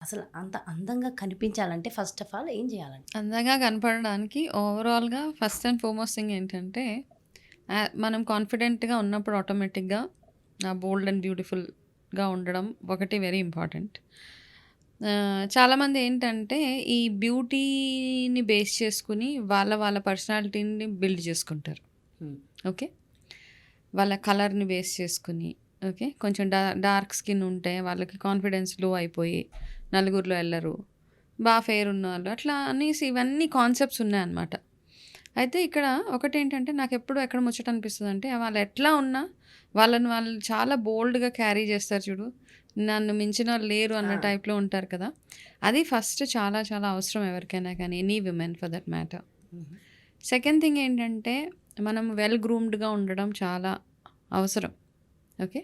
అసలు అంత అందంగా కనిపించాలంటే ఫస్ట్ ఆఫ్ ఆల్ ఏం చేయాలండి? అందంగా కనపడడానికి ఓవరాల్‌గా ఫస్ట్ అండ్ ఫార్మోస్ట్ థింగ్ ఏంటంటే, మనం కాన్ఫిడెంట్‌గా ఉన్నప్పుడు ఆటోమేటిక్‌గా బోల్డ్ అండ్ బ్యూటిఫుల్‌గా ఉండడం ఒకటి వెరీ ఇంపార్టెంట్. చాలామంది ఏంటంటే, ఈ బ్యూటీని బేస్ చేసుకొని వాళ్ళ పర్సనాలిటీని బిల్డ్ చేసుకుంటారు. హ్మ్. ఓకే. వాళ్ళ కలర్‌ని బేస్ చేసుకొని, ఓకే. కొంచెం డార్క్ స్కిన్ ఉంటే వాళ్ళకి కాన్ఫిడెన్స్ లో అయిపోయి నలుగురిలో ఎళ్ళరు. ఫెయిర్ ఉన్నవాళ్ళు అట్లా అనేసి ఇవన్నీ కాన్సెప్ట్స్ ఉన్నాయన్నమాట. అయితే ఇక్కడ ఒకటేంటంటే నాకెప్పుడు ఎక్కడ ముచ్చట అనిపిస్తదంటే వాళ్ళు ఎట్లా ఉన్నా వాళ్ళని వాళ్ళు చాలా బోల్డ్‌గా క్యారీ చేస్తారు చూడు. నన్ను మించినోళ్ళు లేరు అన్న ఆ! టైప్‌లో ఉంటారు కదా! అది ఫస్ట్ చాలా చాలా అవసరం ఎవరికైనా కానీ any women for that matter. హుహు. సెకండ్ థింగ్ ఏంటంటే, మనం వెల్ గ్రూమ్డ్‌గా ఉండడం చాలా అవసరం. ఓకే.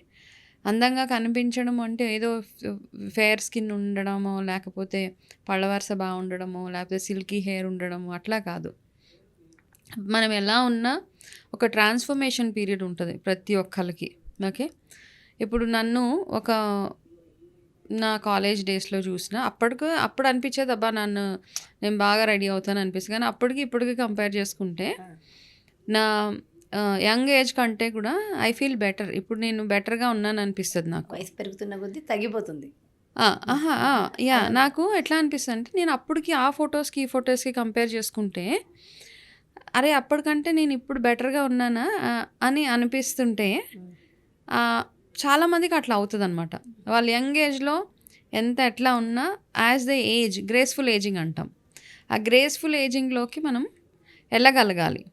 అందంగా కనిపించడం అంటే ఏదో ఫెయిర్ స్కిన్ ఉండడమో, లేకపోతే పళ్ళ వరస బాగుండడమో, లేకపోతే సిల్కీ హెయిర్ ఉండడమో అట్లా కాదు. మనం ఎలా ఉన్నా ఒక ట్రాన్స్‌ఫర్మేషన్ పీరియడ్ ఉంటది ప్రతి ఒక్కళ్ళకి. ఓకే. ఇప్పుడు నన్ను ఒక నా కాలేజ్ డేస్‌లో చూసినా అప్పుడు అనిపించేది అబ్బా! నేను బాగా రెడీ అవుతాను అనిపిస్తది. కానీ అప్పటికి ఇప్పటికి కంపేర్ చేసుకుంటే ఆ! నా యంగ్ ఏజ్ కంటే కూడా ఐ ఫీల్ బెటర్. ఇప్పుడు నేను బెటర్‌గా ఉన్నాను అనిపిస్తది నాకు. వయసు పెరుగుతున్న కొద్దీ తగ్గిపోతుంది. ఆ! అహా! ఆ! యాహ్! అవును. నాకు ఎట్లా అనిపిస్తదంటే నేను అప్పటికి ఆ ఫోటోస్‌కి, ఈ ఫోటోస్‌కి కంపేర్ చేసుకుంటే అరే! అప్పటికంటే నేను ఇప్పుడు బెటర్‌గా ఉన్నానా అని అనిపిస్తుంటే హ్మ్. ఆహ్, చాలా మందికి అట్లా అవుతదనమాట. వాళ్ళు యంగ్ ఏజ్‌లో ఎట్లా ఉన్నా as they age graceful ageing అంటాం. ఆ గ్రేస్‌ఫుల్ ఏజింగ్‌లోకి మనం ఎళ్ళగలగాలి.